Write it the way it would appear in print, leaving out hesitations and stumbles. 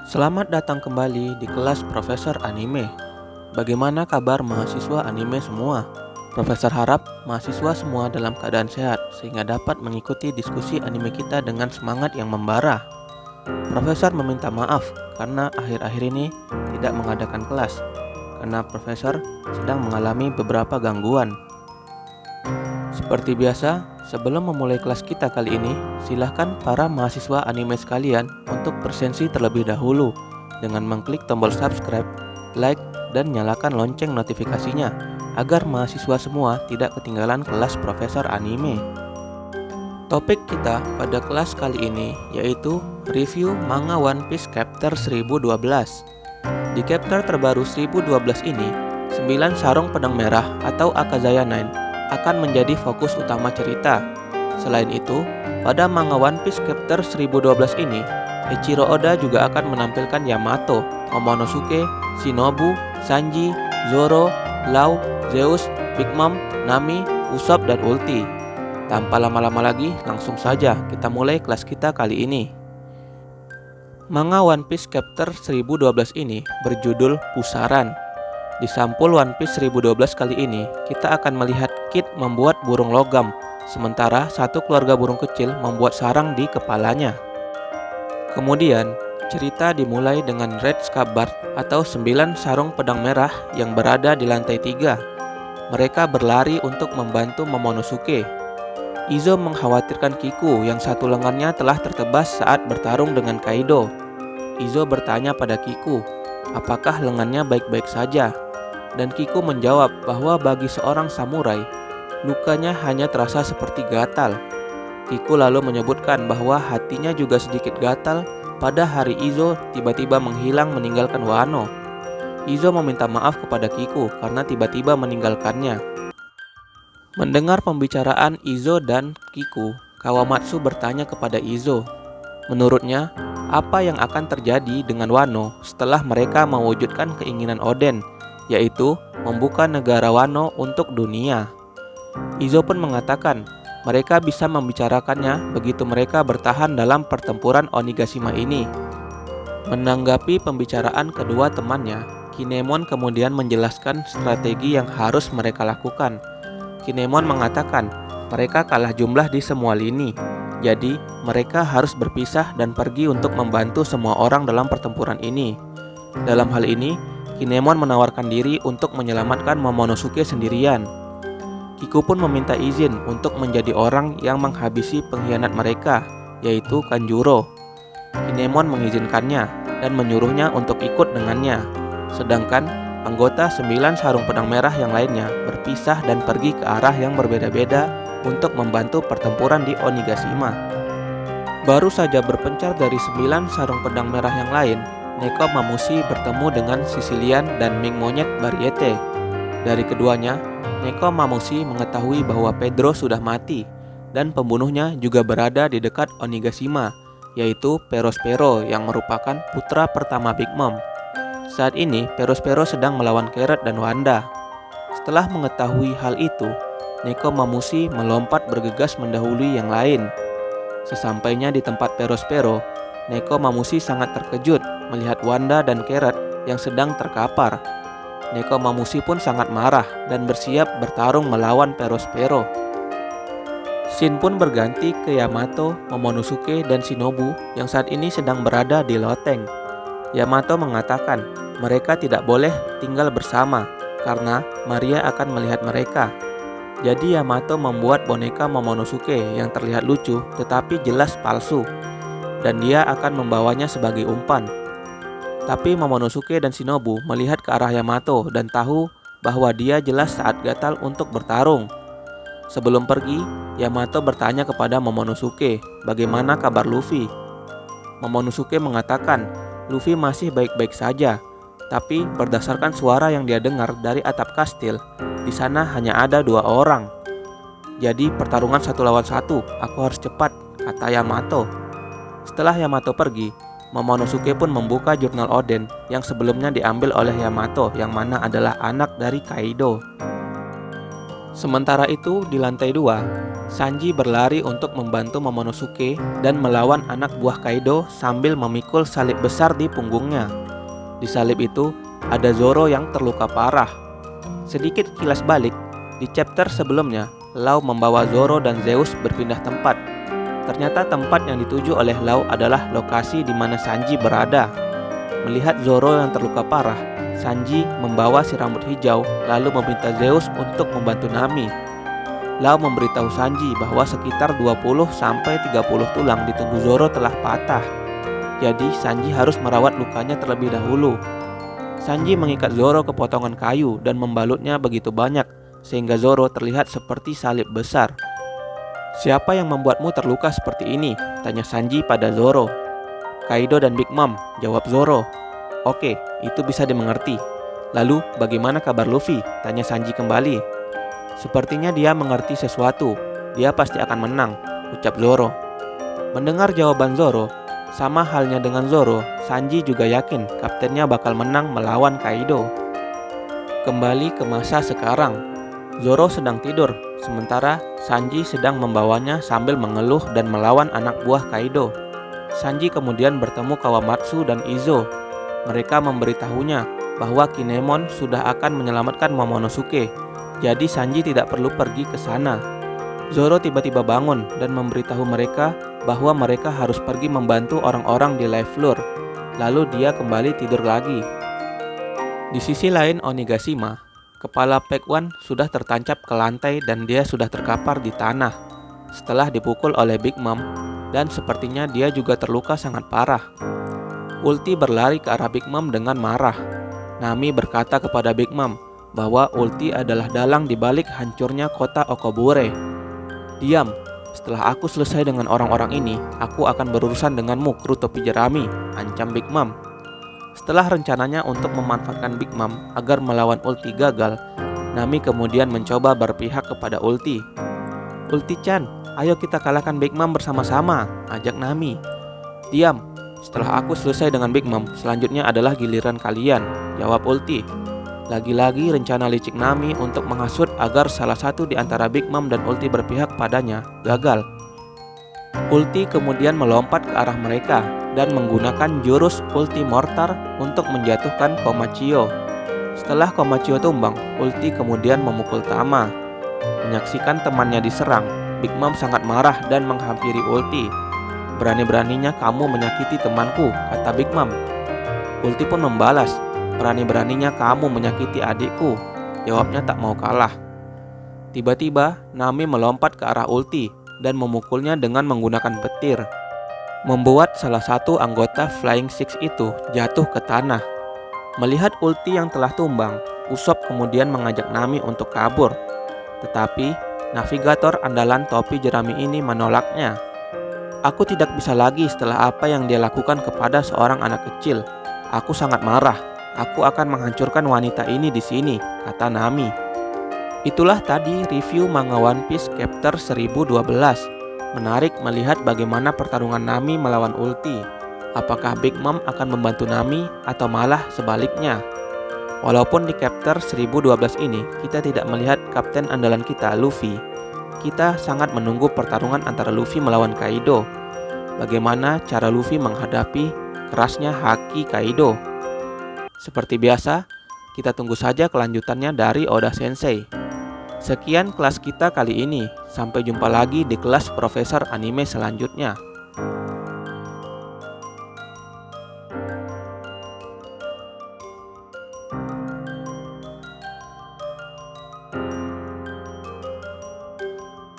Selamat datang kembali di kelas Profesor Anime. Bagaimana kabar mahasiswa anime semua? Profesor harap mahasiswa semua dalam keadaan sehat sehingga dapat mengikuti diskusi anime kita dengan semangat yang membara. Profesor meminta maaf karena akhir-akhir ini tidak mengadakan kelas karena Profesor sedang mengalami beberapa gangguan. Seperti biasa, sebelum memulai kelas kita kali ini, silahkan para mahasiswa anime sekalian untuk bersensi terlebih dahulu dengan mengklik tombol subscribe, like, dan nyalakan lonceng notifikasinya agar mahasiswa semua tidak ketinggalan kelas Profesor Anime. Topik kita pada kelas kali ini yaitu review manga One Piece chapter 1012. Di chapter terbaru 1012 ini, 9 sarung pedang merah atau Akazaya 9 akan menjadi fokus utama cerita. Selain itu, pada manga One Piece chapter 1012 ini, Eiichiro Oda juga akan menampilkan Yamato, Momonosuke, Shinobu, Sanji, Zoro, Law, Zeus, Big Mom, Nami, Usopp, dan Ulti. Tanpa lama-lama lagi, langsung saja kita mulai kelas kita kali ini. Manga One Piece chapter 1012 ini berjudul Pusaran. Di sampul One Piece 1012 kali ini, kita akan melihat Kid membuat burung logam, sementara satu keluarga burung kecil membuat sarang di kepalanya. Kemudian, cerita dimulai dengan Red Scabbard atau 9 sarung pedang merah yang berada di lantai 3. Mereka berlari untuk membantu Momonosuke. Izo mengkhawatirkan Kiku yang satu lengannya telah tertebas saat bertarung dengan Kaido. Izo bertanya pada Kiku, apakah lengannya baik-baik saja? Dan Kiku menjawab bahwa bagi seorang samurai, lukanya hanya terasa seperti gatal. Kiku lalu menyebutkan bahwa hatinya juga sedikit gatal pada hari Izo tiba-tiba menghilang meninggalkan Wano. Izo meminta maaf kepada Kiku karena tiba-tiba meninggalkannya. Mendengar pembicaraan Izo dan Kiku, Kawamatsu bertanya kepada Izo. Menurutnya, apa yang akan terjadi dengan Wano setelah mereka mewujudkan keinginan Oden, yaitu membuka negara Wano untuk dunia. Izo pun mengatakan mereka bisa membicarakannya begitu mereka bertahan dalam pertempuran Onigashima ini. Menanggapi pembicaraan kedua temannya, Kinemon kemudian menjelaskan strategi yang harus mereka lakukan. Kinemon mengatakan mereka kalah jumlah di semua lini, jadi mereka harus berpisah dan pergi untuk membantu semua orang dalam pertempuran ini. Dalam hal ini, Kinemon menawarkan diri untuk menyelamatkan Momonosuke sendirian. Kiku pun meminta izin untuk menjadi orang yang menghabisi pengkhianat mereka, yaitu Kanjuro. Kinemon mengizinkannya dan menyuruhnya untuk ikut dengannya. Sedangkan anggota 9 sarung pedang merah yang lainnya berpisah dan pergi ke arah yang berbeda-beda untuk membantu pertempuran di Onigashima. Baru saja berpencar dari 9 sarung pedang merah yang lain, Nekomamushi bertemu dengan Sicilian dan Ming Monyet Bariete. Dari keduanya, Nekomamushi mengetahui bahwa Pedro sudah mati dan pembunuhnya juga berada di dekat Onigashima, yaitu Perospero yang merupakan putra pertama Big Mom. Saat ini, Perospero sedang melawan Carrot dan Wanda. Setelah mengetahui hal itu, Nekomamushi melompat bergegas mendahului yang lain. Sesampainya di tempat Perospero, Nekomamushi sangat terkejut melihat Wanda dan Carrot yang sedang terkapar. Nekomamushi pun sangat marah dan bersiap bertarung melawan Perospero. Scene pun berganti ke Yamato, Momonosuke, dan Shinobu yang saat ini sedang berada di loteng. Yamato mengatakan mereka tidak boleh tinggal bersama karena Maria akan melihat mereka. Jadi Yamato membuat boneka Momonosuke yang terlihat lucu tetapi jelas palsu, dan dia akan membawanya sebagai umpan. Tapi Momonosuke dan Shinobu melihat ke arah Yamato dan tahu bahwa dia jelas saat gatal untuk bertarung. Sebelum pergi, Yamato bertanya kepada Momonosuke bagaimana kabar Luffy. Momonosuke mengatakan Luffy masih baik-baik saja, tapi berdasarkan suara yang dia dengar dari atap kastil, di sana hanya ada 2 orang. Jadi pertarungan 1 lawan 1, aku harus cepat, kata Yamato. Setelah Yamato pergi, Momonosuke pun membuka jurnal Oden yang sebelumnya diambil oleh Yamato yang mana adalah anak dari Kaido. Sementara itu, di lantai 2, Sanji berlari untuk membantu Momonosuke dan melawan anak buah Kaido sambil memikul salib besar di punggungnya. Di salib itu, ada Zoro yang terluka parah. Sedikit kilas balik, di chapter sebelumnya, Law membawa Zoro dan Zeus berpindah tempat. Ternyata tempat yang dituju oleh Law adalah lokasi di mana Sanji berada. Melihat Zoro yang terluka parah, Sanji membawa si rambut hijau lalu meminta Zeus untuk membantu Nami. Law memberitahu Sanji bahwa sekitar 20-30 tulang di tubuh Zoro telah patah. Jadi Sanji harus merawat lukanya terlebih dahulu. Sanji mengikat Zoro ke potongan kayu dan membalutnya begitu banyak sehingga Zoro terlihat seperti salib besar. "Siapa yang membuatmu terluka seperti ini?" tanya Sanji pada Zoro. "Kaido dan Big Mom," jawab Zoro. "Oke, itu bisa dimengerti. Lalu bagaimana kabar Luffy?" tanya Sanji kembali. "Sepertinya dia mengerti sesuatu. Dia pasti akan menang," ucap Zoro. Mendengar jawaban Zoro, sama halnya dengan Zoro, Sanji juga yakin kaptennya bakal menang melawan Kaido. Kembali ke masa sekarang, Zoro sedang tidur, sementara Sanji sedang membawanya sambil mengeluh dan melawan anak buah Kaido. Sanji kemudian bertemu Kawamatsu dan Izo. Mereka memberitahunya bahwa Kinemon sudah akan menyelamatkan Momonosuke, jadi Sanji tidak perlu pergi ke sana. Zoro tiba-tiba bangun dan memberitahu mereka bahwa mereka harus pergi membantu orang-orang di live floor. Lalu dia kembali tidur lagi. Di sisi lain Onigashima, kepala Pack One sudah tertancap ke lantai dan dia sudah terkapar di tanah setelah dipukul oleh Big Mom, dan sepertinya dia juga terluka sangat parah. Ulti berlari ke arah Big Mom dengan marah. Nami berkata kepada Big Mom bahwa Ulti adalah dalang di balik hancurnya kota Okobure. "Diam, setelah aku selesai dengan orang-orang ini, aku akan berurusan denganmu, kru topi jerami," ancam Big Mom. Setelah rencananya untuk memanfaatkan Big Mom agar melawan Ulti gagal, Nami kemudian mencoba berpihak kepada Ulti. "Ulti-chan, ayo kita kalahkan Big Mom bersama-sama," ajak Nami. "Diam, setelah aku selesai dengan Big Mom, selanjutnya adalah giliran kalian," jawab Ulti. Lagi-lagi rencana licik Nami untuk menghasut agar salah satu di antara Big Mom dan Ulti berpihak padanya gagal. Ulti kemudian melompat ke arah mereka dan menggunakan jurus Ulti Mortar untuk menjatuhkan Komachio. Setelah Komachio tumbang, Ulti kemudian memukul Tama. Menyaksikan temannya diserang, Big Mom sangat marah dan menghampiri Ulti. "Berani-beraninya kamu menyakiti temanku," kata Big Mom. Ulti pun membalas, "Berani-beraninya kamu menyakiti adikku," jawabnya tak mau kalah. Tiba-tiba Nami melompat ke arah Ulti dan memukulnya dengan menggunakan petir, membuat salah satu anggota Flying Six itu jatuh ke tanah. Melihat Ulti yang telah tumbang, Usopp kemudian mengajak Nami untuk kabur. Tetapi navigator andalan topi jerami ini menolaknya. "Aku tidak bisa lagi setelah apa yang dia lakukan kepada seorang anak kecil. Aku sangat marah. Aku akan menghancurkan wanita ini di sini," kata Nami. Itulah tadi review manga One Piece chapter 1012. Menarik melihat bagaimana pertarungan Nami melawan Ulti. Apakah Big Mom akan membantu Nami atau malah sebaliknya? Walaupun di chapter 1012 ini kita tidak melihat kapten andalan kita, Luffy, kita sangat menunggu pertarungan antara Luffy melawan Kaido. Bagaimana cara Luffy menghadapi kerasnya haki Kaido? Seperti biasa, kita tunggu saja kelanjutannya dari Oda Sensei. Sekian kelas kita kali ini. Sampai jumpa lagi di kelas Profesor Anime selanjutnya.